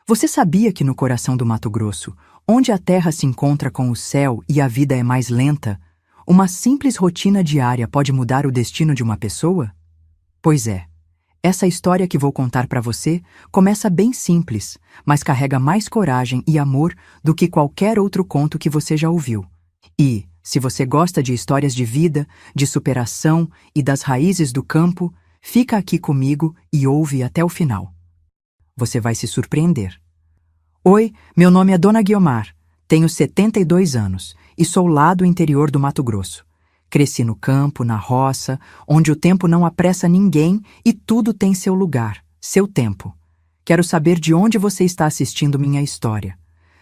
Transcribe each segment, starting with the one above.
Você sabia que no coração do Mato Grosso, onde a terra se encontra com o céu e a vida é mais lenta, uma simples rotina diária pode mudar o destino de uma pessoa? Pois é. Essa história que vou contar para você começa bem simples, mas carrega mais coragem e amor do que qualquer outro conto que você já ouviu. E, se você gosta de histórias de vida, de superação e das raízes do campo, fica aqui comigo e ouve até o final. Você vai se surpreender. Oi, meu nome é Dona Guiomar, tenho 72 anos e sou lá do interior do Mato Grosso. Cresci no campo, na roça, onde o tempo não apressa ninguém e tudo tem seu lugar, seu tempo. Quero saber de onde você está assistindo minha história.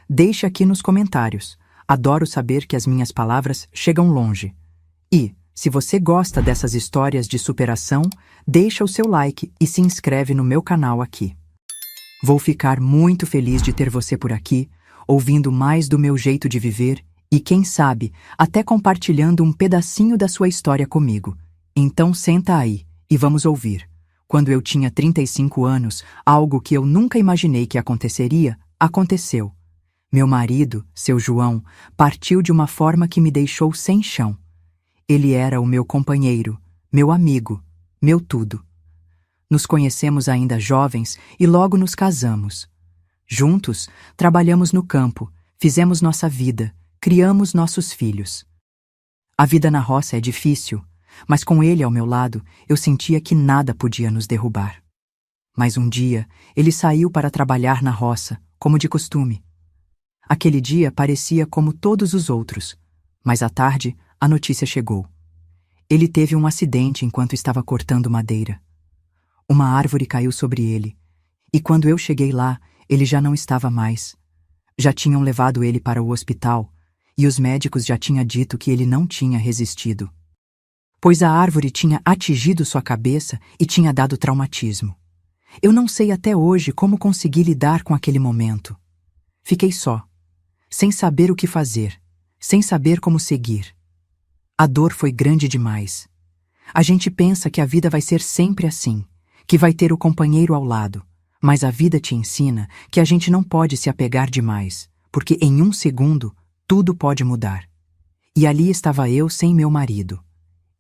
Deixe aqui nos comentários. Adoro saber que as minhas palavras chegam longe. E, se você gosta dessas histórias de superação, deixa o seu like e se inscreve no meu canal aqui. Vou ficar muito feliz de ter você por aqui, ouvindo mais do meu jeito de viver e, quem sabe, até compartilhando um pedacinho da sua história comigo. Então senta aí e vamos ouvir. Quando eu tinha 35 anos, algo que eu nunca imaginei que aconteceria, aconteceu. Meu marido, seu João, partiu de uma forma que me deixou sem chão. Ele era o meu companheiro, meu amigo, meu tudo. Nos conhecemos ainda jovens e logo nos casamos. Juntos, trabalhamos no campo, fizemos nossa vida, criamos nossos filhos. A vida na roça é difícil, mas com ele ao meu lado, eu sentia que nada podia nos derrubar. Mas um dia, ele saiu para trabalhar na roça, como de costume. Aquele dia parecia como todos os outros, mas à tarde a notícia chegou. Ele teve um acidente enquanto estava cortando madeira. Uma árvore caiu sobre ele, e quando eu cheguei lá, ele já não estava mais. Já tinham levado ele para o hospital, e os médicos já tinham dito que ele não tinha resistido. Pois a árvore tinha atingido sua cabeça e tinha dado traumatismo. Eu não sei até hoje como consegui lidar com aquele momento. Fiquei só, sem saber o que fazer, sem saber como seguir. A dor foi grande demais. A gente pensa que a vida vai ser sempre assim, que vai ter o companheiro ao lado, mas a vida te ensina que a gente não pode se apegar demais, porque em um segundo tudo pode mudar. E ali estava eu sem meu marido.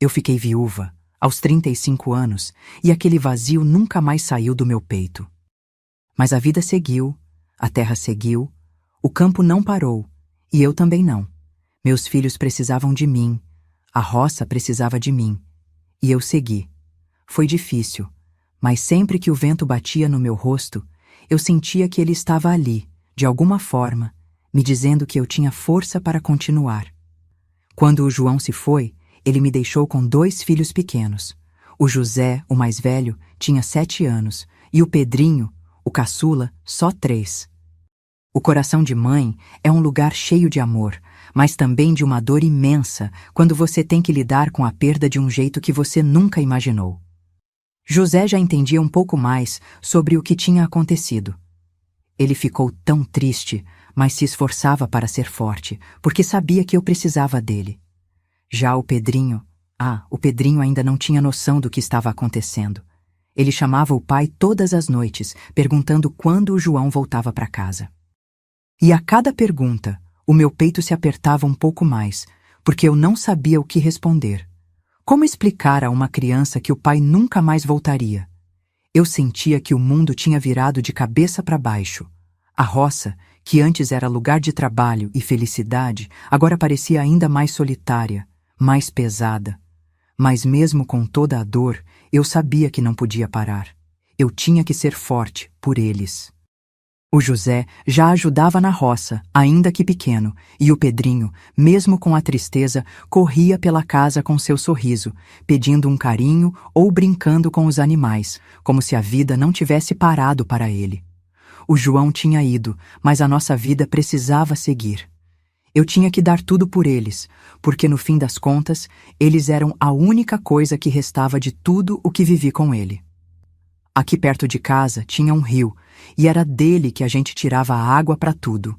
Eu fiquei viúva, aos 35 anos, e aquele vazio nunca mais saiu do meu peito. Mas a vida seguiu, a terra seguiu, o campo não parou, e eu também não. Meus filhos precisavam de mim, a roça precisava de mim, e eu segui. Foi difícil, mas sempre que o vento batia no meu rosto, eu sentia que ele estava ali, de alguma forma, me dizendo que eu tinha força para continuar. Quando o João se foi, ele me deixou com 2 filhos pequenos. O José, o mais velho, tinha 7 anos, e o Pedrinho, o caçula, só 3. O coração de mãe é um lugar cheio de amor, mas também de uma dor imensa quando você tem que lidar com a perda de um jeito que você nunca imaginou. José já entendia um pouco mais sobre o que tinha acontecido. Ele ficou tão triste, mas se esforçava para ser forte, porque sabia que eu precisava dele. Já o Pedrinho ainda não tinha noção do que estava acontecendo. Ele chamava o pai todas as noites, perguntando quando o João voltava para casa. E a cada pergunta, o meu peito se apertava um pouco mais, porque eu não sabia o que responder. Como explicar a uma criança que o pai nunca mais voltaria? Eu sentia que o mundo tinha virado de cabeça para baixo. A roça, que antes era lugar de trabalho e felicidade, agora parecia ainda mais solitária, mais pesada. Mas mesmo com toda a dor, eu sabia que não podia parar. Eu tinha que ser forte por eles. O José já ajudava na roça, ainda que pequeno, e o Pedrinho, mesmo com a tristeza, corria pela casa com seu sorriso, pedindo um carinho ou brincando com os animais, como se a vida não tivesse parado para ele. O João tinha ido, mas a nossa vida precisava seguir. Eu tinha que dar tudo por eles, porque no fim das contas, eles eram a única coisa que restava de tudo o que vivi com ele. Aqui perto de casa tinha um rio, e era dele que a gente tirava a água para tudo.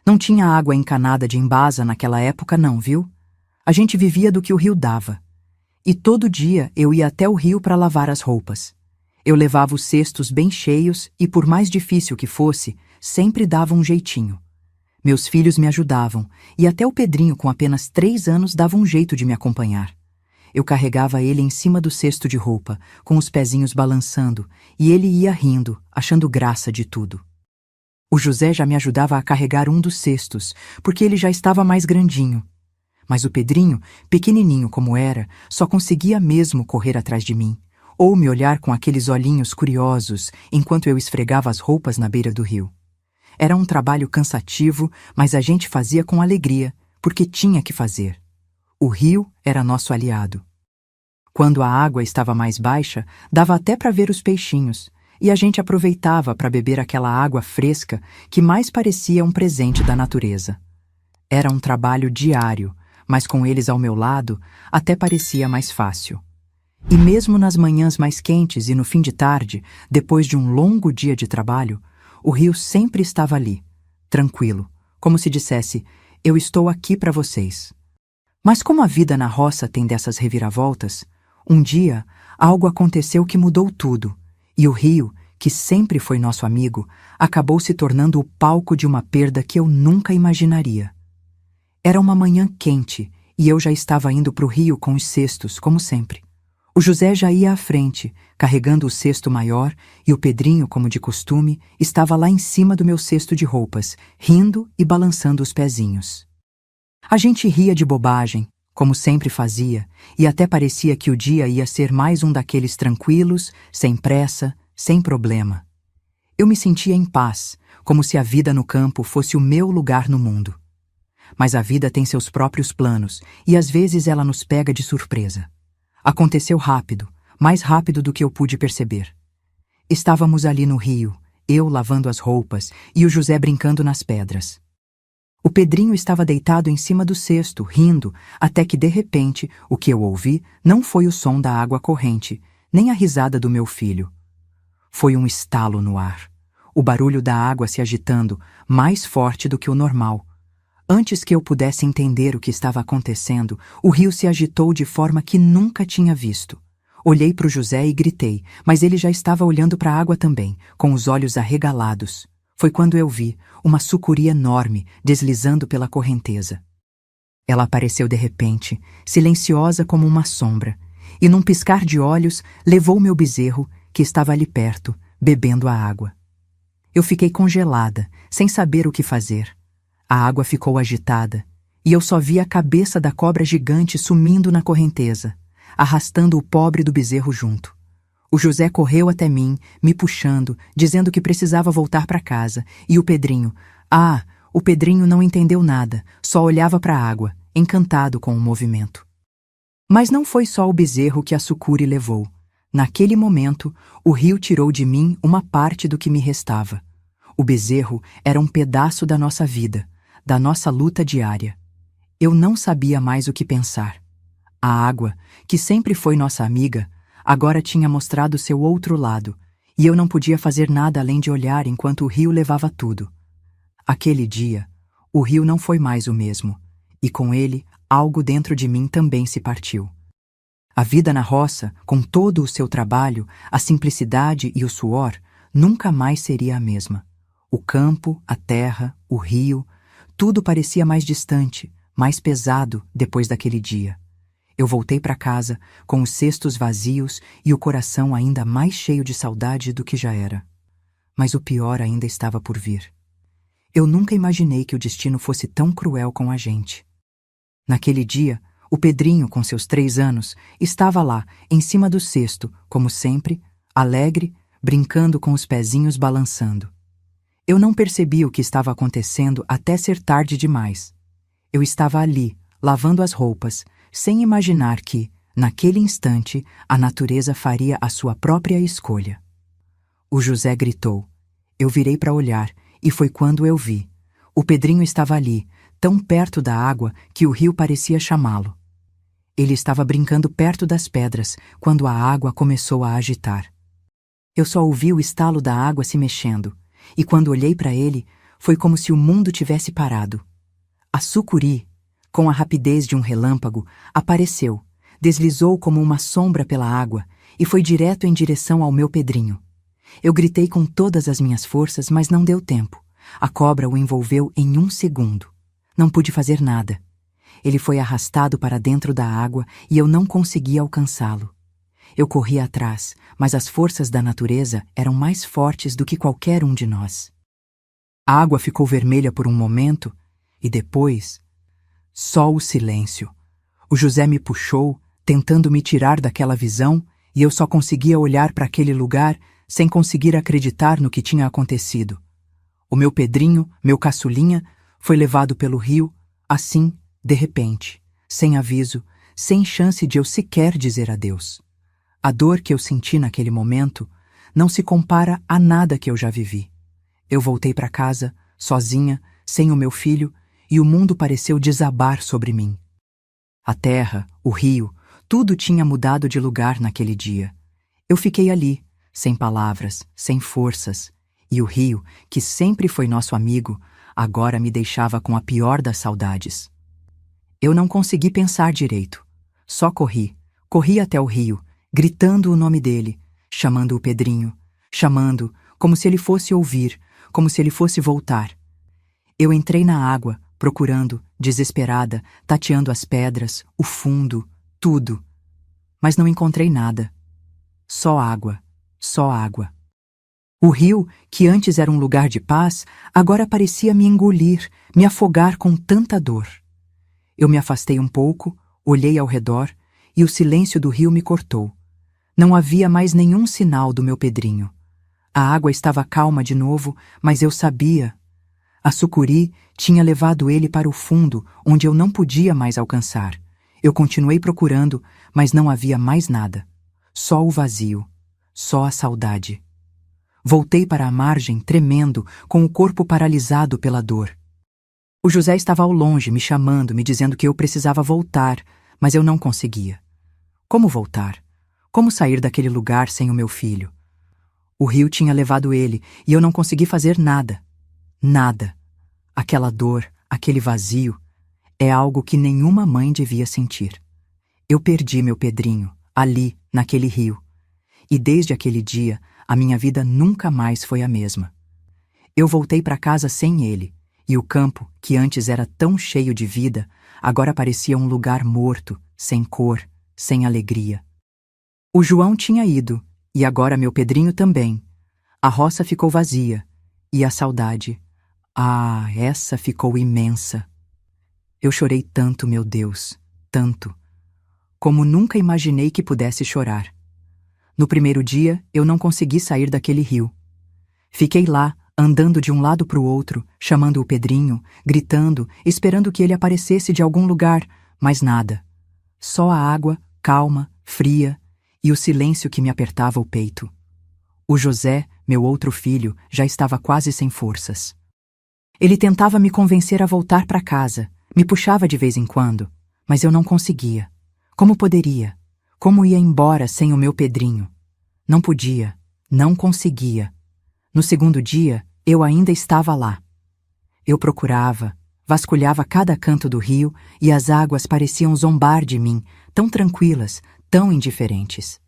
Não tinha água encanada de embasa naquela época não, viu? A gente vivia do que o rio dava. E todo dia eu ia até o rio para lavar as roupas. Eu levava os cestos bem cheios e, por mais difícil que fosse, sempre dava um jeitinho. Meus filhos me ajudavam, e até o Pedrinho, com apenas 3 anos, dava um jeito de me acompanhar. Eu carregava ele em cima do cesto de roupa, com os pezinhos balançando, e ele ia rindo, achando graça de tudo. O José já me ajudava a carregar um dos cestos, porque ele já estava mais grandinho. Mas o Pedrinho, pequenininho como era, só conseguia mesmo correr atrás de mim, ou me olhar com aqueles olhinhos curiosos enquanto eu esfregava as roupas na beira do rio. Era um trabalho cansativo, mas a gente fazia com alegria, porque tinha que fazer. O rio era nosso aliado. Quando a água estava mais baixa, dava até para ver os peixinhos, e a gente aproveitava para beber aquela água fresca que mais parecia um presente da natureza. Era um trabalho diário, mas com eles ao meu lado, até parecia mais fácil. E mesmo nas manhãs mais quentes e no fim de tarde, depois de um longo dia de trabalho, o rio sempre estava ali, tranquilo, como se dissesse: eu estou aqui para vocês. Mas como a vida na roça tem dessas reviravoltas, um dia algo aconteceu que mudou tudo, e o rio, que sempre foi nosso amigo, acabou se tornando o palco de uma perda que eu nunca imaginaria. Era uma manhã quente e eu já estava indo para o rio com os cestos, como sempre. O José já ia à frente, carregando o cesto maior, e o Pedrinho, como de costume, estava lá em cima do meu cesto de roupas, rindo e balançando os pezinhos. A gente ria de bobagem, como sempre fazia, e até parecia que o dia ia ser mais um daqueles tranquilos, sem pressa, sem problema. Eu me sentia em paz, como se a vida no campo fosse o meu lugar no mundo. Mas a vida tem seus próprios planos, e às vezes ela nos pega de surpresa. Aconteceu rápido, mais rápido do que eu pude perceber. Estávamos ali no rio, eu lavando as roupas e o José brincando nas pedras. O Pedrinho estava deitado em cima do cesto, rindo, até que de repente o que eu ouvi não foi o som da água corrente, nem a risada do meu filho. Foi um estalo no ar, o barulho da água se agitando, mais forte do que o normal. Antes que eu pudesse entender o que estava acontecendo, o rio se agitou de forma que nunca tinha visto. Olhei para o José e gritei, mas ele já estava olhando para a água também, com os olhos arregalados. Foi quando eu vi uma sucuri enorme deslizando pela correnteza. Ela apareceu de repente, silenciosa como uma sombra, e num piscar de olhos levou meu bezerro, que estava ali perto, bebendo a água. Eu fiquei congelada, sem saber o que fazer. A água ficou agitada, e eu só vi a cabeça da cobra gigante sumindo na correnteza, arrastando o pobre do bezerro junto. O José correu até mim, me puxando, dizendo que precisava voltar para casa, e o Pedrinho... o Pedrinho não entendeu nada, só olhava para a água, encantado com o movimento. Mas não foi só o bezerro que a sucuri levou. Naquele momento, o rio tirou de mim uma parte do que me restava. O bezerro era um pedaço da nossa vida, da nossa luta diária. Eu não sabia mais o que pensar. A água, que sempre foi nossa amiga, agora tinha mostrado seu outro lado, e eu não podia fazer nada além de olhar enquanto o rio levava tudo. Aquele dia, o rio não foi mais o mesmo, e com ele, algo dentro de mim também se partiu. A vida na roça, com todo o seu trabalho, a simplicidade e o suor, nunca mais seria a mesma. O campo, a terra, o rio, tudo parecia mais distante, mais pesado depois daquele dia. Eu voltei para casa, com os cestos vazios e o coração ainda mais cheio de saudade do que já era. Mas o pior ainda estava por vir. Eu nunca imaginei que o destino fosse tão cruel com a gente. Naquele dia, o Pedrinho, com seus 3 anos, estava lá, em cima do cesto, como sempre, alegre, brincando com os pezinhos balançando. Eu não percebi o que estava acontecendo até ser tarde demais. Eu estava ali, lavando as roupas, sem imaginar que, naquele instante, a natureza faria a sua própria escolha. O José gritou. Eu virei para olhar, e foi quando eu vi. O Pedrinho estava ali, tão perto da água que o rio parecia chamá-lo. Ele estava brincando perto das pedras, quando a água começou a agitar. Eu só ouvi o estalo da água se mexendo, e quando olhei para ele, foi como se o mundo tivesse parado. A sucuri, com a rapidez de um relâmpago, apareceu, deslizou como uma sombra pela água, e foi direto em direção ao meu Pedrinho. Eu gritei com todas as minhas forças, mas não deu tempo. A cobra o envolveu em 1 segundo. Não pude fazer nada. Ele foi arrastado para dentro da água e eu não consegui alcançá-lo. Eu corri atrás, mas as forças da natureza eram mais fortes do que qualquer um de nós. A água ficou vermelha por um momento e depois, só o silêncio. O José me puxou, tentando me tirar daquela visão, e eu só conseguia olhar para aquele lugar sem conseguir acreditar no que tinha acontecido. O meu Pedrinho, meu caçulinha, foi levado pelo rio, assim, de repente, sem aviso, sem chance de eu sequer dizer adeus. A dor que eu senti naquele momento não se compara a nada que eu já vivi. Eu voltei para casa, sozinha, sem o meu filho, e o mundo pareceu desabar sobre mim. A terra, o rio, tudo tinha mudado de lugar naquele dia. Eu fiquei ali, sem palavras, sem forças, e o rio, que sempre foi nosso amigo, agora me deixava com a pior das saudades. Eu não consegui pensar direito. Só corri até o rio, gritando o nome dele, chamando o Pedrinho, chamando, como se ele fosse ouvir, como se ele fosse voltar. Eu entrei na água, procurando, desesperada, tateando as pedras, o fundo, tudo. Mas não encontrei nada. Só água, só água. O rio, que antes era um lugar de paz, agora parecia me engolir, me afogar com tanta dor. Eu me afastei um pouco, olhei ao redor, e o silêncio do rio me cortou. Não havia mais nenhum sinal do meu Pedrinho. A água estava calma de novo, mas eu sabia. A sucuri tinha levado ele para o fundo, onde eu não podia mais alcançar. Eu continuei procurando, mas não havia mais nada. Só o vazio, só a saudade. Voltei para a margem, tremendo, com o corpo paralisado pela dor. O José estava ao longe, me chamando, me dizendo que eu precisava voltar, mas eu não conseguia. Como voltar? Como sair daquele lugar sem o meu filho? O rio tinha levado ele, e eu não consegui fazer nada. Nada. Aquela dor, aquele vazio, é algo que nenhuma mãe devia sentir. Eu perdi meu Pedrinho, ali, naquele rio. E desde aquele dia, a minha vida nunca mais foi a mesma. Eu voltei para casa sem ele, e o campo, que antes era tão cheio de vida, agora parecia um lugar morto, sem cor, sem alegria. O João tinha ido, e agora meu Pedrinho também. A roça ficou vazia, e a saudade, essa ficou imensa. Eu chorei tanto, meu Deus, tanto, como nunca imaginei que pudesse chorar. No primeiro dia, eu não consegui sair daquele rio. Fiquei lá, andando de um lado para o outro, chamando o Pedrinho, gritando, esperando que ele aparecesse de algum lugar, mas nada. Só a água, calma, fria, e o silêncio que me apertava o peito. O José, meu outro filho, já estava quase sem forças. Ele tentava me convencer a voltar para casa, me puxava de vez em quando, mas eu não conseguia. Como poderia? Como ia embora sem o meu Pedrinho? Não podia, não conseguia. No segundo dia, eu ainda estava lá. Eu procurava, vasculhava cada canto do rio e as águas pareciam zombar de mim, tão tranquilas, tão indiferentes.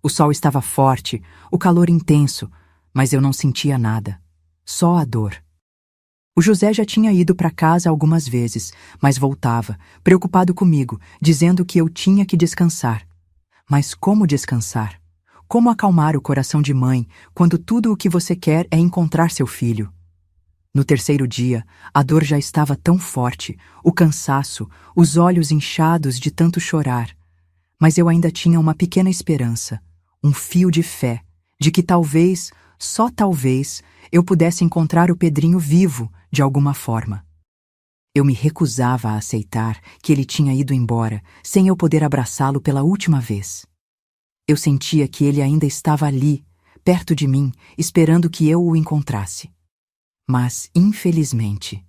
O sol estava forte, o calor intenso, mas eu não sentia nada, só a dor. O José já tinha ido para casa algumas vezes, mas voltava, preocupado comigo, dizendo que eu tinha que descansar. Mas como descansar? Como acalmar o coração de mãe quando tudo o que você quer é encontrar seu filho? No terceiro dia, a dor já estava tão forte, o cansaço, os olhos inchados de tanto chorar. Mas eu ainda tinha uma pequena esperança, um fio de fé, de que talvez, só talvez, eu pudesse encontrar o Pedrinho vivo de alguma forma. Eu me recusava a aceitar que ele tinha ido embora sem eu poder abraçá-lo pela última vez. Eu sentia que ele ainda estava ali, perto de mim, esperando que eu o encontrasse. Mas, infelizmente,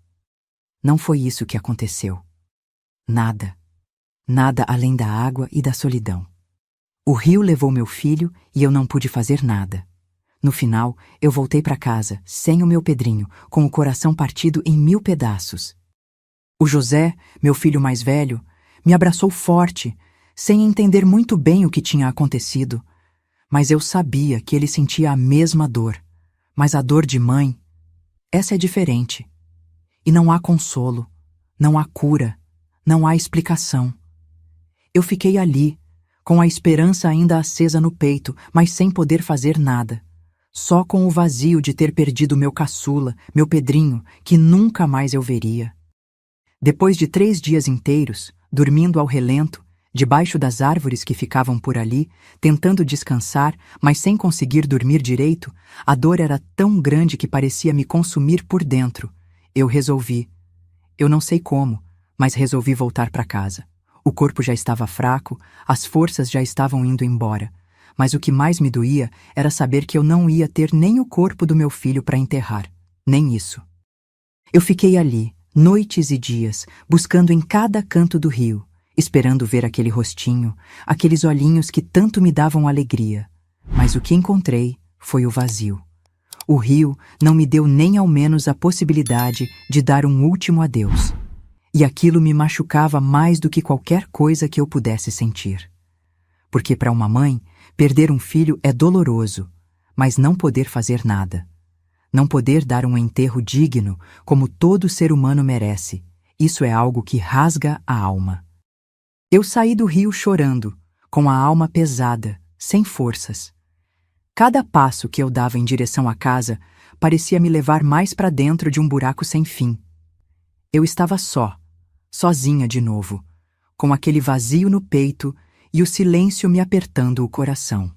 não foi isso que aconteceu. Nada. Nada além da água e da solidão. O rio levou meu filho e eu não pude fazer nada. No final, eu voltei para casa, sem o meu Pedrinho, com o coração partido em 1000 pedaços. O José, meu filho mais velho, me abraçou forte, sem entender muito bem o que tinha acontecido, Mas eu sabia que ele sentia a mesma dor. Mas a dor de mãe, essa é diferente. E não há consolo, não há cura, não há explicação. Eu fiquei ali, com a esperança ainda acesa no peito, mas sem poder fazer nada. Só com o vazio de ter perdido meu caçula, meu Pedrinho, que nunca mais eu veria. Depois de 3 dias inteiros, dormindo ao relento, debaixo das árvores que ficavam por ali, tentando descansar, mas sem conseguir dormir direito, a dor era tão grande que parecia me consumir por dentro. Eu resolvi. Eu não sei como, mas resolvi voltar para casa. O corpo já estava fraco, as forças já estavam indo embora. Mas o que mais me doía era saber que eu não ia ter nem o corpo do meu filho para enterrar. Nem isso. Eu fiquei ali, noites e dias, buscando em cada canto do rio, esperando ver aquele rostinho, aqueles olhinhos que tanto me davam alegria. Mas o que encontrei foi o vazio. O rio não me deu nem ao menos a possibilidade de dar um último adeus. E aquilo me machucava mais do que qualquer coisa que eu pudesse sentir. Porque para uma mãe, perder um filho é doloroso, mas não poder fazer nada. Não poder dar um enterro digno, como todo ser humano merece, isso é algo que rasga a alma. Eu saí do rio chorando, com a alma pesada, sem forças. Cada passo que eu dava em direção à casa parecia me levar mais para dentro de um buraco sem fim. Eu estava sozinha de novo, com aquele vazio no peito e o silêncio me apertando o coração.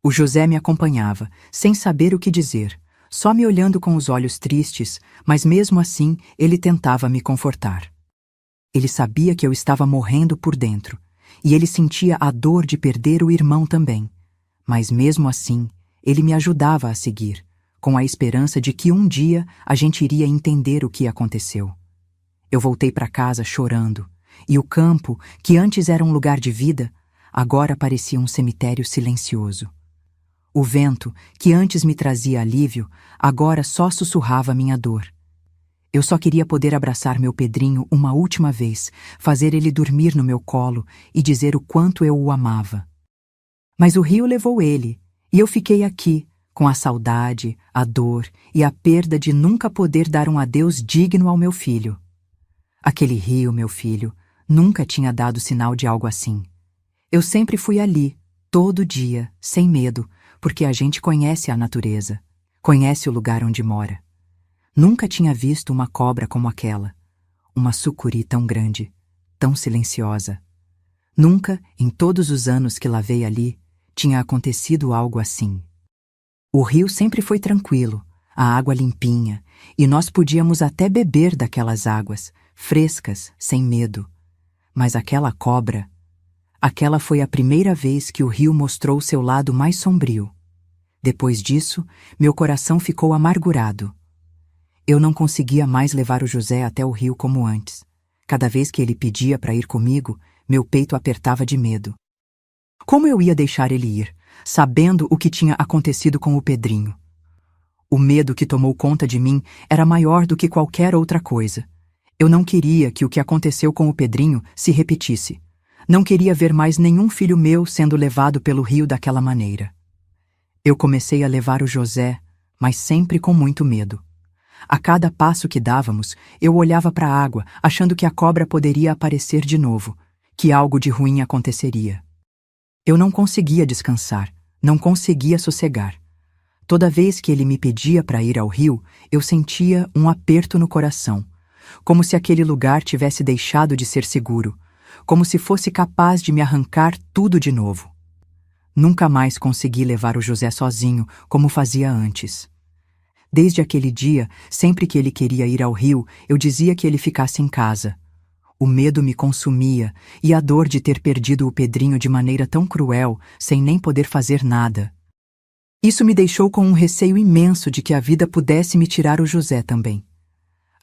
O José me acompanhava, sem saber o que dizer, só me olhando com os olhos tristes, mas mesmo assim ele tentava me confortar. Ele sabia que eu estava morrendo por dentro, e ele sentia a dor de perder o irmão também. Mas mesmo assim, ele me ajudava a seguir, com a esperança de que um dia a gente iria entender o que aconteceu. Eu voltei para casa chorando, e o campo, que antes era um lugar de vida, agora parecia um cemitério silencioso. O vento, que antes me trazia alívio, agora só sussurrava minha dor. Eu só queria poder abraçar meu Pedrinho uma última vez, fazer ele dormir no meu colo e dizer o quanto eu o amava. Mas o rio levou ele, e eu fiquei aqui, com a saudade, a dor e a perda de nunca poder dar um adeus digno ao meu filho. Aquele rio, meu filho, nunca tinha dado sinal de algo assim. Eu sempre fui ali, todo dia, sem medo, porque a gente conhece a natureza, conhece o lugar onde mora. Nunca tinha visto uma cobra como aquela, uma sucuri tão grande, tão silenciosa. Nunca, em todos os anos que lavei ali, tinha acontecido algo assim. O rio sempre foi tranquilo, a água limpinha, e nós podíamos até beber daquelas águas, frescas, sem medo. Mas aquela cobra, aquela foi a primeira vez que o rio mostrou seu lado mais sombrio. Depois disso, meu coração ficou amargurado. Eu não conseguia mais levar o José até o rio como antes. Cada vez que ele pedia para ir comigo, meu peito apertava de medo. Como eu ia deixar ele ir, sabendo o que tinha acontecido com o Pedrinho? O medo que tomou conta de mim era maior do que qualquer outra coisa. Eu não queria que o que aconteceu com o Pedrinho se repetisse. Não queria ver mais nenhum filho meu sendo levado pelo rio daquela maneira. Eu comecei a levar o José, mas sempre com muito medo. A cada passo que dávamos, eu olhava para a água, achando que a cobra poderia aparecer de novo, que algo de ruim aconteceria. Eu não conseguia descansar, não conseguia sossegar. Toda vez que ele me pedia para ir ao rio, eu sentia um aperto no coração, como se aquele lugar tivesse deixado de ser seguro, como se fosse capaz de me arrancar tudo de novo. Nunca mais consegui levar o José sozinho, como fazia antes. Desde aquele dia, sempre que ele queria ir ao rio, eu dizia que ele ficasse em casa. O medo me consumia e a dor de ter perdido o Pedrinho de maneira tão cruel, sem nem poder fazer nada. Isso me deixou com um receio imenso de que a vida pudesse me tirar o José também.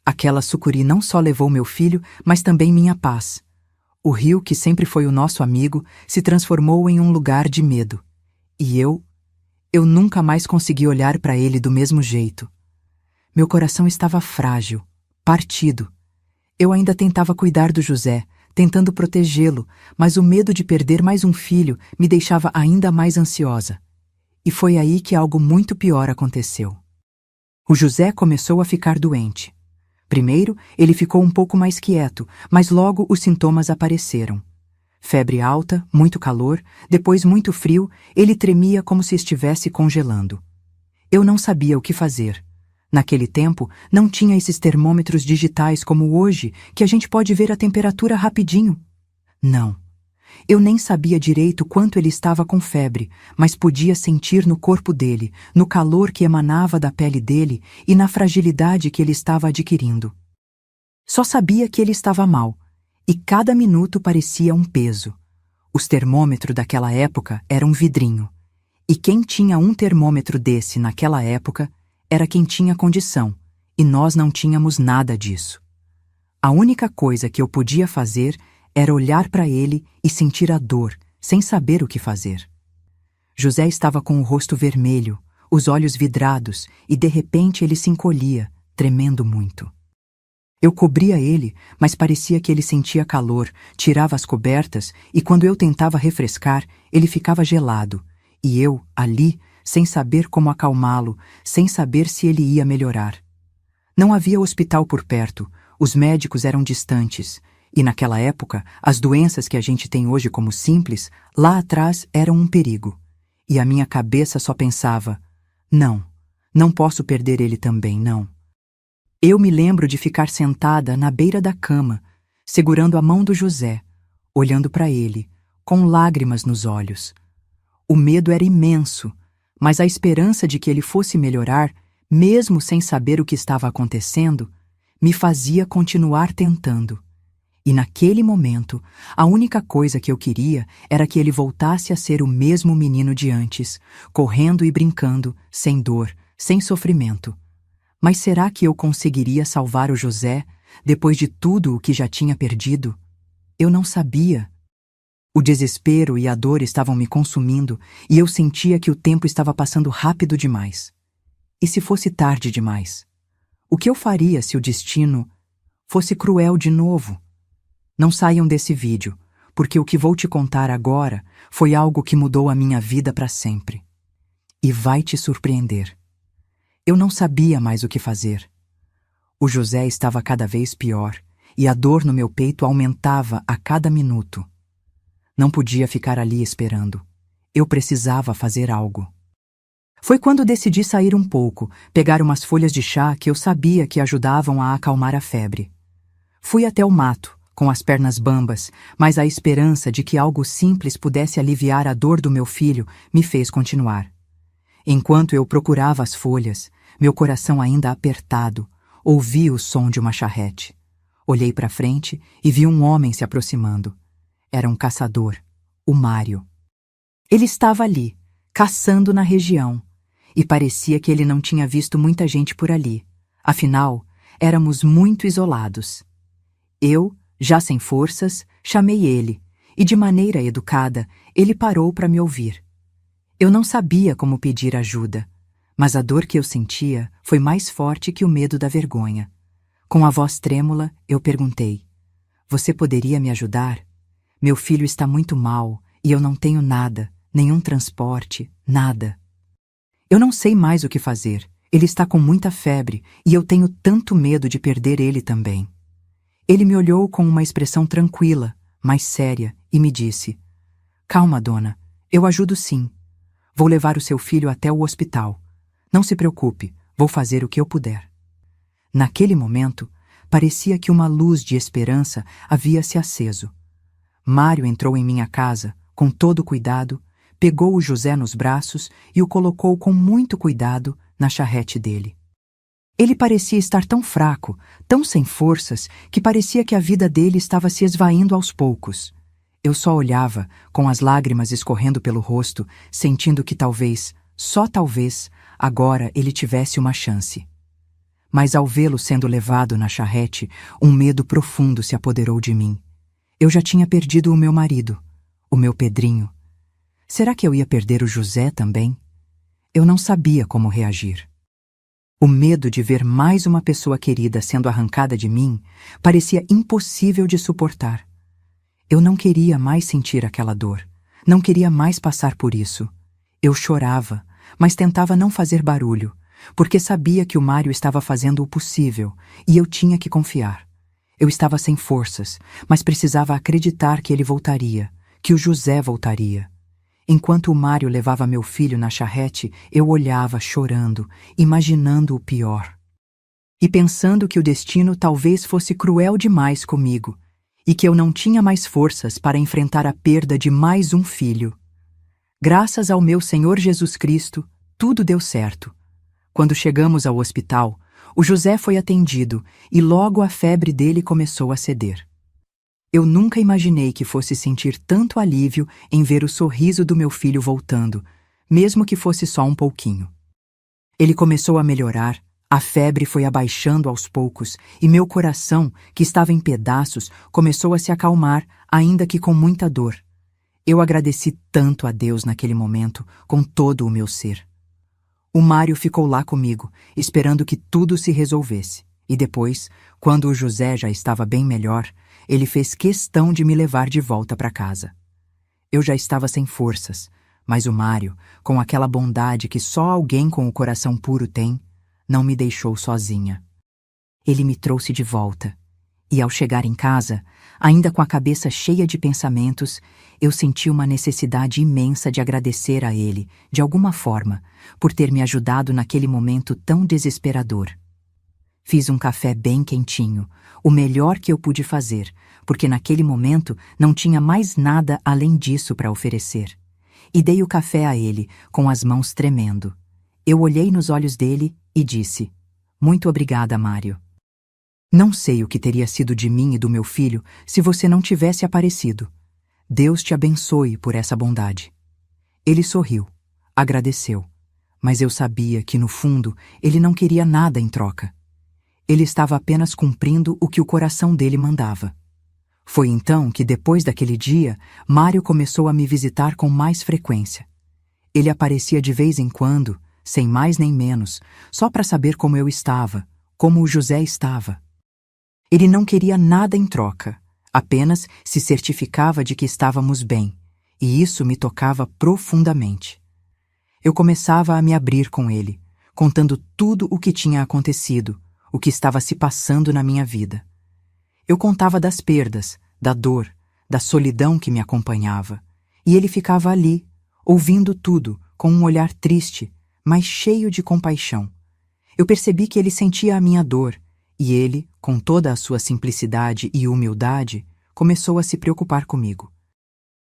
Aquela sucuri não só levou meu filho, mas também minha paz. O rio, que sempre foi o nosso amigo, se transformou em um lugar de medo. E eu nunca mais consegui olhar para ele do mesmo jeito. Meu coração estava frágil, partido. Eu ainda tentava cuidar do José, tentando protegê-lo, mas o medo de perder mais um filho me deixava ainda mais ansiosa. E foi aí que algo muito pior aconteceu. O José começou a ficar doente. Primeiro, ele ficou um pouco mais quieto, mas logo os sintomas apareceram. Febre alta, muito calor, depois muito frio, ele tremia como se estivesse congelando. Eu não sabia o que fazer. Naquele tempo, não tinha esses termômetros digitais como hoje, que a gente pode ver a temperatura rapidinho. Não. Eu nem sabia direito quanto ele estava com febre, mas podia sentir no corpo dele, no calor que emanava da pele dele e na fragilidade que ele estava adquirindo. Só sabia que ele estava mal, e cada minuto parecia um peso. Os termômetros daquela época eram vidrinho, e quem tinha um termômetro desse naquela época era quem tinha condição, e nós não tínhamos nada disso. A única coisa que eu podia fazer era olhar para ele e sentir a dor, sem saber o que fazer. José estava com o rosto vermelho, os olhos vidrados, e de repente ele se encolhia, tremendo muito. Eu cobria ele, mas parecia que ele sentia calor, tirava as cobertas e quando eu tentava refrescar, ele ficava gelado. E eu, ali, sem saber como acalmá-lo, sem saber se ele ia melhorar. Não havia hospital por perto, os médicos eram distantes, e naquela época, as doenças que a gente tem hoje como simples, lá atrás eram um perigo. E a minha cabeça só pensava, não posso perder ele também, não. Eu me lembro de ficar sentada na beira da cama, segurando a mão do José, olhando para ele, com lágrimas nos olhos. O medo era imenso, mas a esperança de que ele fosse melhorar, mesmo sem saber o que estava acontecendo, me fazia continuar tentando. E naquele momento, a única coisa que eu queria era que ele voltasse a ser o mesmo menino de antes, correndo e brincando, sem dor, sem sofrimento. Mas será que eu conseguiria salvar o José, depois de tudo o que já tinha perdido? Eu não sabia. O desespero e a dor estavam me consumindo e eu sentia que o tempo estava passando rápido demais. E se fosse tarde demais? O que eu faria se o destino fosse cruel de novo? Não saiam desse vídeo, porque o que vou te contar agora foi algo que mudou a minha vida para sempre. E vai te surpreender. Eu não sabia mais o que fazer. O José estava cada vez pior, e a dor no meu peito aumentava a cada minuto. Não podia ficar ali esperando. Eu precisava fazer algo. Foi quando decidi sair um pouco, pegar umas folhas de chá que eu sabia que ajudavam a acalmar a febre. Fui até o mato, com as pernas bambas, mas a esperança de que algo simples pudesse aliviar a dor do meu filho me fez continuar. Enquanto eu procurava as folhas, meu coração ainda apertado, ouvi o som de uma charrete. Olhei para frente e vi um homem se aproximando. Era um caçador, o Mário. Ele estava ali, caçando na região, e parecia que ele não tinha visto muita gente por ali. Afinal, éramos muito isolados. Eu, já sem forças, chamei ele, e de maneira educada, ele parou para me ouvir. Eu não sabia como pedir ajuda, mas a dor que eu sentia foi mais forte que o medo da vergonha. Com a voz trêmula, eu perguntei: "Você poderia me ajudar? Meu filho está muito mal e eu não tenho nada, nenhum transporte, nada. Eu não sei mais o que fazer. Ele está com muita febre e eu tenho tanto medo de perder ele também." Ele me olhou com uma expressão tranquila, mas séria, e me disse: "Calma, dona, eu ajudo sim. Vou levar o seu filho até o hospital. Não se preocupe, vou fazer o que eu puder." Naquele momento, parecia que uma luz de esperança havia se aceso. Mário entrou em minha casa, com todo cuidado, pegou o José nos braços e o colocou com muito cuidado na charrete dele. Ele parecia estar tão fraco, tão sem forças, que parecia que a vida dele estava se esvaindo aos poucos. Eu só olhava, com as lágrimas escorrendo pelo rosto, sentindo que talvez, só talvez, agora ele tivesse uma chance. Mas ao vê-lo sendo levado na charrete, um medo profundo se apoderou de mim. Eu já tinha perdido o meu marido, o meu Pedrinho. Será que eu ia perder o José também? Eu não sabia como reagir. O medo de ver mais uma pessoa querida sendo arrancada de mim parecia impossível de suportar. Eu não queria mais sentir aquela dor. Não queria mais passar por isso. Eu chorava, mas tentava não fazer barulho, porque sabia que o Mário estava fazendo o possível e eu tinha que confiar. Eu estava sem forças, mas precisava acreditar que ele voltaria, que o José voltaria. Enquanto o Mário levava meu filho na charrete, eu olhava chorando, imaginando o pior. E pensando que o destino talvez fosse cruel demais comigo, e que eu não tinha mais forças para enfrentar a perda de mais um filho. Graças ao meu Senhor Jesus Cristo, tudo deu certo. Quando chegamos ao hospital, o José foi atendido e logo a febre dele começou a ceder. Eu nunca imaginei que fosse sentir tanto alívio em ver o sorriso do meu filho voltando, mesmo que fosse só um pouquinho. Ele começou a melhorar, a febre foi abaixando aos poucos e meu coração, que estava em pedaços, começou a se acalmar, ainda que com muita dor. Eu agradeci tanto a Deus naquele momento, com todo o meu ser. O Mário ficou lá comigo, esperando que tudo se resolvesse. E depois, quando o José já estava bem melhor, ele fez questão de me levar de volta para casa. Eu já estava sem forças, mas o Mário, com aquela bondade que só alguém com o coração puro tem, não me deixou sozinha. Ele me trouxe de volta. E ao chegar em casa, ainda com a cabeça cheia de pensamentos, eu senti uma necessidade imensa de agradecer a ele, de alguma forma, por ter me ajudado naquele momento tão desesperador. Fiz um café bem quentinho, o melhor que eu pude fazer, porque naquele momento não tinha mais nada além disso para oferecer. E dei o café a ele, com as mãos tremendo. Eu olhei nos olhos dele e disse: "Muito obrigada, Mário. Não sei o que teria sido de mim e do meu filho se você não tivesse aparecido. Deus te abençoe por essa bondade." Ele sorriu, agradeceu, mas eu sabia que, no fundo, ele não queria nada em troca. Ele estava apenas cumprindo o que o coração dele mandava. Foi então que, depois daquele dia, Mário começou a me visitar com mais frequência. Ele aparecia de vez em quando, sem mais nem menos, só para saber como eu estava, como o José estava. Ele não queria nada em troca, apenas se certificava de que estávamos bem, e isso me tocava profundamente. Eu começava a me abrir com ele, contando tudo o que tinha acontecido, o que estava se passando na minha vida. Eu contava das perdas, da dor, da solidão que me acompanhava, e ele ficava ali, ouvindo tudo, com um olhar triste, mas cheio de compaixão. Eu percebi que ele sentia a minha dor, e ele, com toda a sua simplicidade e humildade, começou a se preocupar comigo.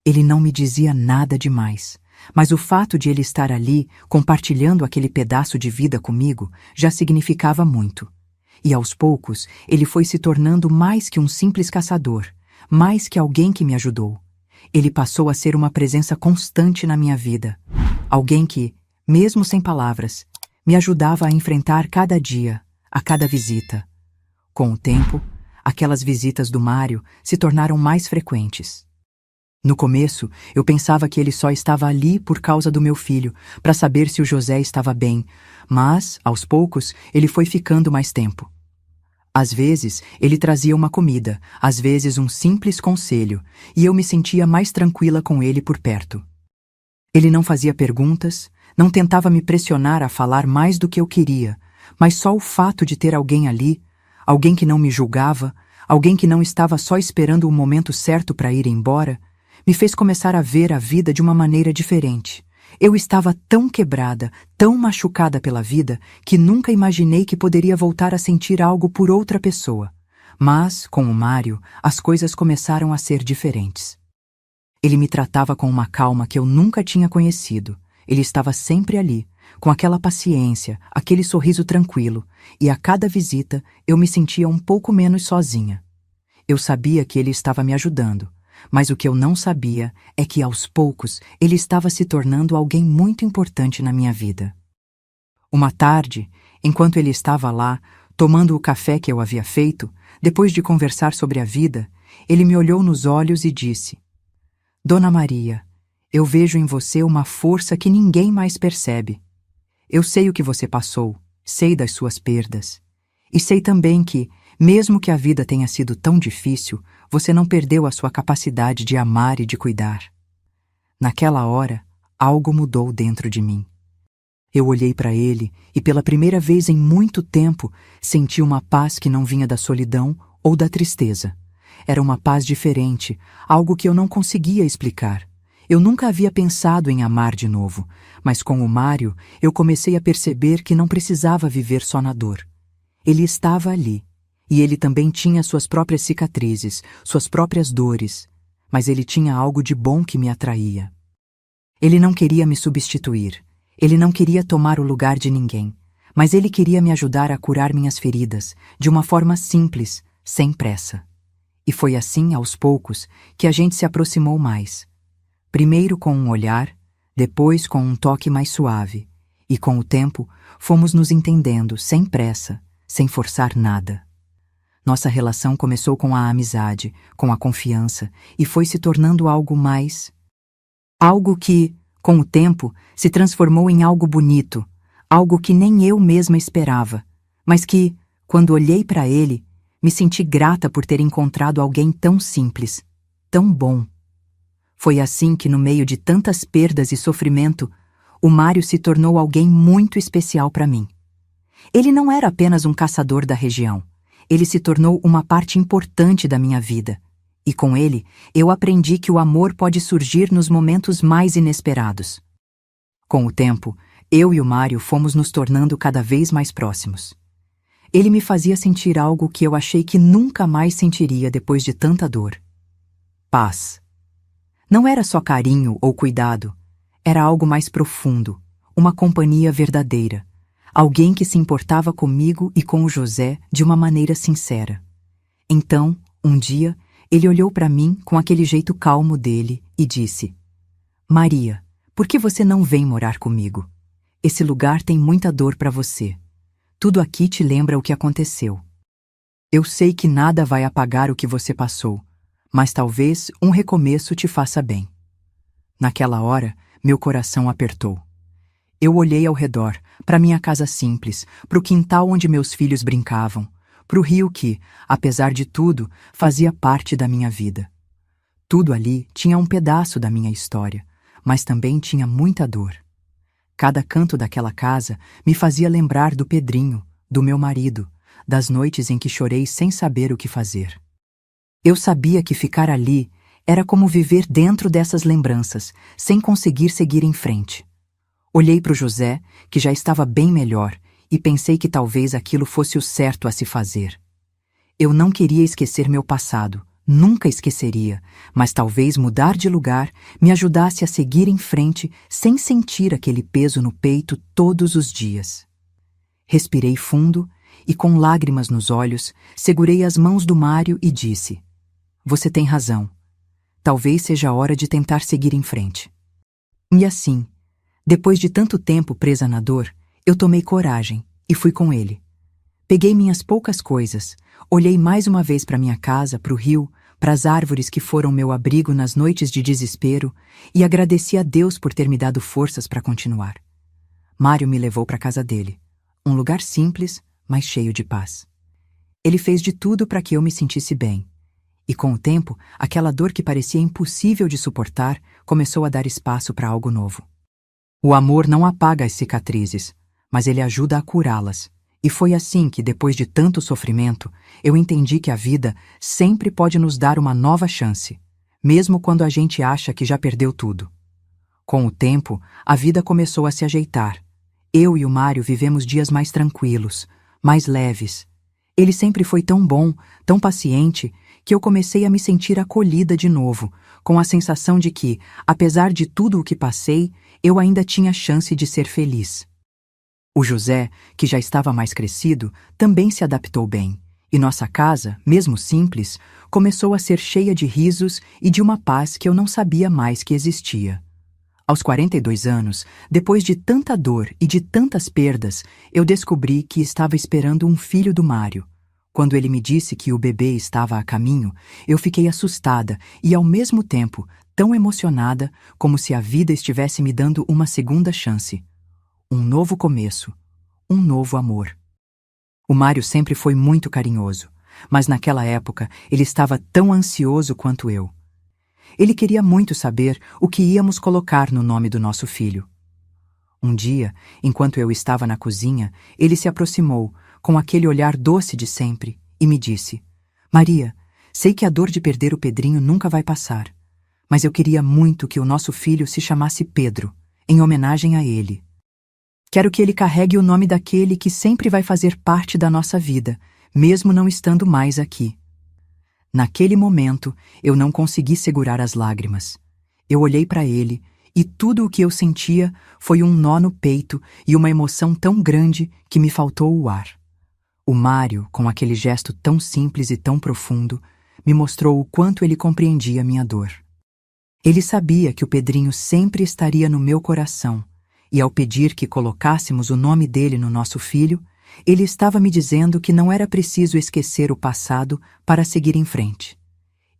Ele não me dizia nada demais, mas o fato de ele estar ali, compartilhando aquele pedaço de vida comigo, já significava muito. E aos poucos, ele foi se tornando mais que um simples caçador, mais que alguém que me ajudou. Ele passou a ser uma presença constante na minha vida. Alguém que, mesmo sem palavras, me ajudava a enfrentar cada dia, a cada visita. Com o tempo, aquelas visitas do Mário se tornaram mais frequentes. No começo, eu pensava que ele só estava ali por causa do meu filho, para saber se o José estava bem, mas, aos poucos, ele foi ficando mais tempo. Às vezes, ele trazia uma comida, às vezes um simples conselho, e eu me sentia mais tranquila com ele por perto. Ele não fazia perguntas, não tentava me pressionar a falar mais do que eu queria, mas só o fato de ter alguém ali, alguém que não me julgava, alguém que não estava só esperando o momento certo para ir embora, me fez começar a ver a vida de uma maneira diferente. Eu estava tão quebrada, tão machucada pela vida, que nunca imaginei que poderia voltar a sentir algo por outra pessoa. Mas, com o Mário, as coisas começaram a ser diferentes. Ele me tratava com uma calma que eu nunca tinha conhecido. Ele estava sempre ali, com aquela paciência, aquele sorriso tranquilo, e a cada visita eu me sentia um pouco menos sozinha. Eu sabia que ele estava me ajudando, mas o que eu não sabia é que, aos poucos, ele estava se tornando alguém muito importante na minha vida. Uma tarde, enquanto ele estava lá, tomando o café que eu havia feito, depois de conversar sobre a vida, ele me olhou nos olhos e disse: "Dona Maria, eu vejo em você uma força que ninguém mais percebe. Eu sei o que você passou, sei das suas perdas. E sei também que, Mesmo que a vida tenha sido tão difícil, você não perdeu a sua capacidade de amar e de cuidar. Naquela hora, algo mudou dentro de mim. Eu olhei para ele e, pela primeira vez em muito tempo, senti uma paz que não vinha da solidão ou da tristeza. Era uma paz diferente, algo que eu não conseguia explicar. Eu nunca havia pensado em amar de novo, mas com o Mário eu comecei a perceber que não precisava viver só na dor. Ele estava ali, e ele também tinha suas próprias cicatrizes, suas próprias dores, mas ele tinha algo de bom que me atraía. Ele não queria me substituir, ele não queria tomar o lugar de ninguém, mas ele queria me ajudar a curar minhas feridas, de uma forma simples, sem pressa. E foi assim, aos poucos, que a gente se aproximou mais. Primeiro com um olhar, depois com um toque mais suave, e com o tempo fomos nos entendendo, sem pressa, sem forçar nada. Nossa relação começou com a amizade, com a confiança, e foi se tornando algo mais. Algo que, com o tempo, se transformou em algo bonito, algo que nem eu mesma esperava, mas que, quando olhei para ele, me senti grata por ter encontrado alguém tão simples, tão bom. Foi assim que, no meio de tantas perdas e sofrimento, o Mário se tornou alguém muito especial para mim. Ele não era apenas um caçador da região. Ele se tornou uma parte importante da minha vida. E com ele, eu aprendi que o amor pode surgir nos momentos mais inesperados. Com o tempo, eu e o Mário fomos nos tornando cada vez mais próximos. Ele me fazia sentir algo que eu achei que nunca mais sentiria depois de tanta dor. Paz. Não era só carinho ou cuidado, era algo mais profundo, uma companhia verdadeira, alguém que se importava comigo e com o José de uma maneira sincera. Então, um dia, ele olhou para mim com aquele jeito calmo dele e disse: Maria, por que você não vem morar comigo? Esse lugar tem muita dor para você. Tudo aqui te lembra o que aconteceu. Eu sei que nada vai apagar o que você passou, mas talvez um recomeço te faça bem. Naquela hora, meu coração apertou. Eu olhei ao redor, para minha casa simples, para o quintal onde meus filhos brincavam, para o rio que, apesar de tudo, fazia parte da minha vida. Tudo ali tinha um pedaço da minha história, mas também tinha muita dor. Cada canto daquela casa me fazia lembrar do Pedrinho, do meu marido, das noites em que chorei sem saber o que fazer. Eu sabia que ficar ali era como viver dentro dessas lembranças, sem conseguir seguir em frente. Olhei para o José, que já estava bem melhor, e pensei que talvez aquilo fosse o certo a se fazer. Eu não queria esquecer meu passado, nunca esqueceria, mas talvez mudar de lugar me ajudasse a seguir em frente sem sentir aquele peso no peito todos os dias. Respirei fundo e, com lágrimas nos olhos, segurei as mãos do Mário e disse: Você tem razão. Talvez seja a hora de tentar seguir em frente. E assim, depois de tanto tempo presa na dor, eu tomei coragem e fui com ele. Peguei minhas poucas coisas, olhei mais uma vez para minha casa, para o rio, para as árvores que foram meu abrigo nas noites de desespero e agradeci a Deus por ter me dado forças para continuar. Mário me levou para a casa dele, um lugar simples, mas cheio de paz. Ele fez de tudo para que eu me sentisse bem. E com o tempo, aquela dor que parecia impossível de suportar começou a dar espaço para algo novo. O amor não apaga as cicatrizes, mas ele ajuda a curá-las. E foi assim que, depois de tanto sofrimento, eu entendi que a vida sempre pode nos dar uma nova chance, mesmo quando a gente acha que já perdeu tudo. Com o tempo, a vida começou a se ajeitar. Eu e o Mário vivemos dias mais tranquilos, mais leves. Ele sempre foi tão bom, tão paciente, que eu comecei a me sentir acolhida de novo, com a sensação de que, apesar de tudo o que passei, eu ainda tinha chance de ser feliz. O José, que já estava mais crescido, também se adaptou bem, e nossa casa, mesmo simples, começou a ser cheia de risos e de uma paz que eu não sabia mais que existia. Aos 42 anos, depois de tanta dor e de tantas perdas, eu descobri que estava esperando um filho do Mário. Quando ele me disse que o bebê estava a caminho, eu fiquei assustada e, ao mesmo tempo, tão emocionada como se a vida estivesse me dando uma segunda chance. Um novo começo, um novo amor. O Mário sempre foi muito carinhoso, mas naquela época ele estava tão ansioso quanto eu. Ele queria muito saber o que íamos colocar no nome do nosso filho. Um dia, enquanto eu estava na cozinha, ele se aproximou, com aquele olhar doce de sempre, e me disse: Maria, sei que a dor de perder o Pedrinho nunca vai passar, mas eu queria muito que o nosso filho se chamasse Pedro, em homenagem a ele. Quero que ele carregue o nome daquele que sempre vai fazer parte da nossa vida, mesmo não estando mais aqui. Naquele momento, eu não consegui segurar as lágrimas. Eu olhei para ele e tudo o que eu sentia foi um nó no peito e uma emoção tão grande que me faltou o ar. O Mário, com aquele gesto tão simples e tão profundo, me mostrou o quanto ele compreendia minha dor. Ele sabia que o Pedrinho sempre estaria no meu coração, e ao pedir que colocássemos o nome dele no nosso filho, ele estava me dizendo que não era preciso esquecer o passado para seguir em frente.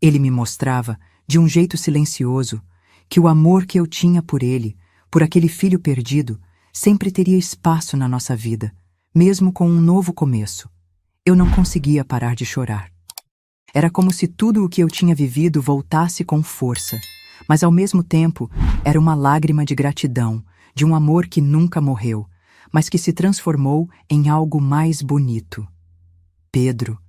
Ele me mostrava, de um jeito silencioso, que o amor que eu tinha por ele, por aquele filho perdido, sempre teria espaço na nossa vida, mesmo com um novo começo. Eu não conseguia parar de chorar. Era como se tudo o que eu tinha vivido voltasse com força, mas ao mesmo tempo era uma lágrima de gratidão, de um amor que nunca morreu, mas que se transformou em algo mais bonito. Pedro,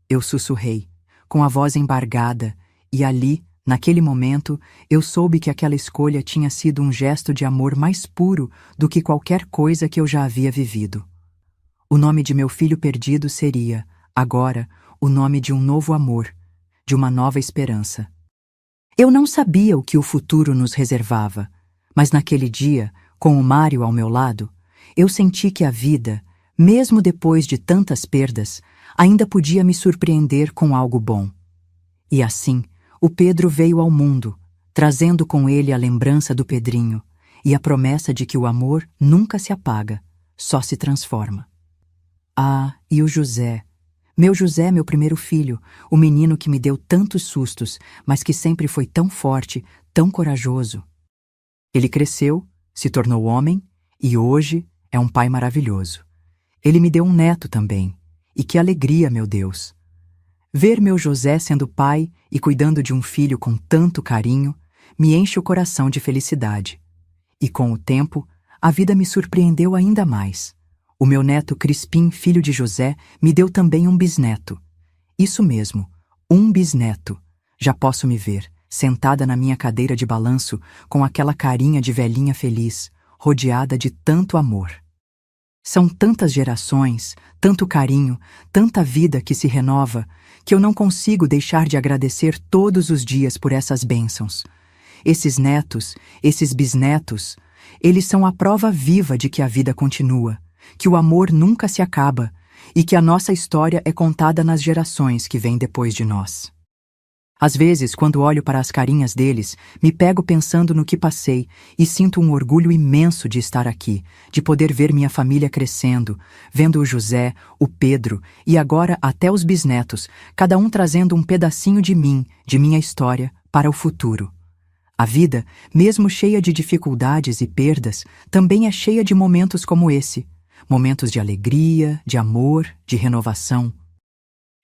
eu sussurrei, com a voz embargada, e ali, naquele momento, eu soube que aquela escolha tinha sido um gesto de amor mais puro do que qualquer coisa que eu já havia vivido. O nome de meu filho perdido seria, agora, o nome de um novo amor, de uma nova esperança. Eu não sabia o que o futuro nos reservava, mas naquele dia, com o Mário ao meu lado, eu senti que a vida, mesmo depois de tantas perdas, ainda podia me surpreender com algo bom. E assim, o Pedro veio ao mundo, trazendo com ele a lembrança do Pedrinho e a promessa de que o amor nunca se apaga, só se transforma. Ah, e o José, meu primeiro filho, o menino que me deu tantos sustos, mas que sempre foi tão forte, tão corajoso. Ele cresceu, se tornou homem e hoje é um pai maravilhoso. Ele me deu um neto também, e que alegria, meu Deus! Ver meu José sendo pai e cuidando de um filho com tanto carinho me enche o coração de felicidade. E com o tempo, a vida me surpreendeu ainda mais. O meu neto Crispim, filho de José, me deu também um bisneto. Isso mesmo, um bisneto. Já posso me ver, sentada na minha cadeira de balanço, com aquela carinha de velhinha feliz, rodeada de tanto amor. São tantas gerações, tanto carinho, tanta vida que se renova, que eu não consigo deixar de agradecer todos os dias por essas bênçãos. Esses netos, esses bisnetos, eles são a prova viva de que a vida continua, que o amor nunca se acaba e que a nossa história é contada nas gerações que vêm depois de nós. Às vezes, quando olho para as carinhas deles, me pego pensando no que passei e sinto um orgulho imenso de estar aqui, de poder ver minha família crescendo, vendo o José, o Pedro e agora até os bisnetos, cada um trazendo um pedacinho de mim, de minha história, para o futuro. A vida, mesmo cheia de dificuldades e perdas, também é cheia de momentos como esse, momentos de alegria, de amor, de renovação.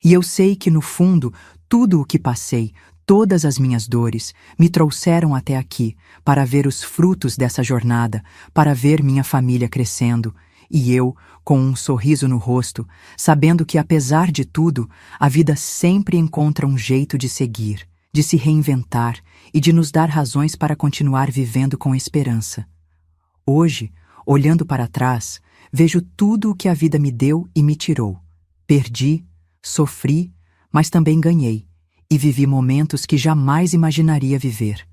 E eu sei que, no fundo, tudo o que passei, todas as minhas dores, me trouxeram até aqui para ver os frutos dessa jornada, para ver minha família crescendo, e eu, com um sorriso no rosto, sabendo que, apesar de tudo, a vida sempre encontra um jeito de seguir, de se reinventar e de nos dar razões para continuar vivendo com esperança. Hoje, olhando para trás, vejo tudo o que a vida me deu e me tirou. Perdi, sofri, mas também ganhei, e vivi momentos que jamais imaginaria viver.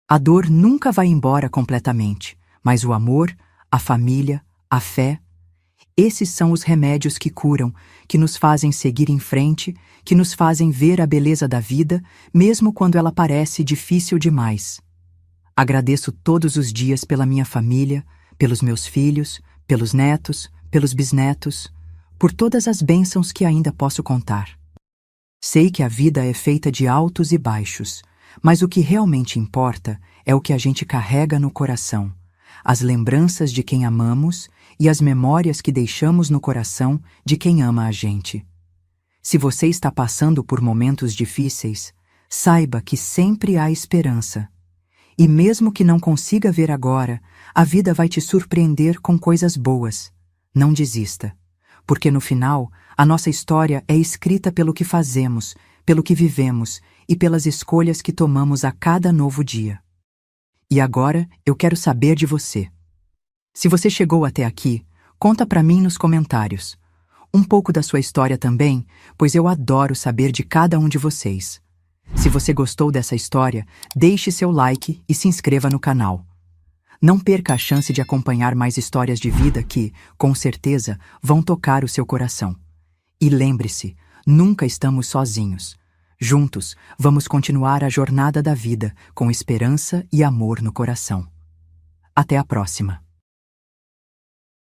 A dor nunca vai embora completamente, mas o amor, a família, a fé, esses são os remédios que curam, que nos fazem seguir em frente, que nos fazem ver a beleza da vida, mesmo quando ela parece difícil demais. Agradeço todos os dias pela minha família, pelos meus filhos, pelos netos, pelos bisnetos, por todas as bênçãos que ainda posso contar. Sei que a vida é feita de altos e baixos, mas o que realmente importa é o que a gente carrega no coração, as lembranças de quem amamos e as memórias que deixamos no coração de quem ama a gente. Se você está passando por momentos difíceis, saiba que sempre há esperança. E mesmo que não consiga ver agora, a vida vai te surpreender com coisas boas. Não desista, porque no final, a nossa história é escrita pelo que fazemos, pelo que vivemos e pelas escolhas que tomamos a cada novo dia. E agora eu quero saber de você. Se você chegou até aqui, conta pra mim nos comentários. Um pouco da sua história também, pois eu adoro saber de cada um de vocês. Se você gostou dessa história, deixe seu like e se inscreva no canal. Não perca a chance de acompanhar mais histórias de vida que, com certeza, vão tocar o seu coração. E lembre-se, nunca estamos sozinhos. Juntos, vamos continuar a jornada da vida com esperança e amor no coração. Até a próxima!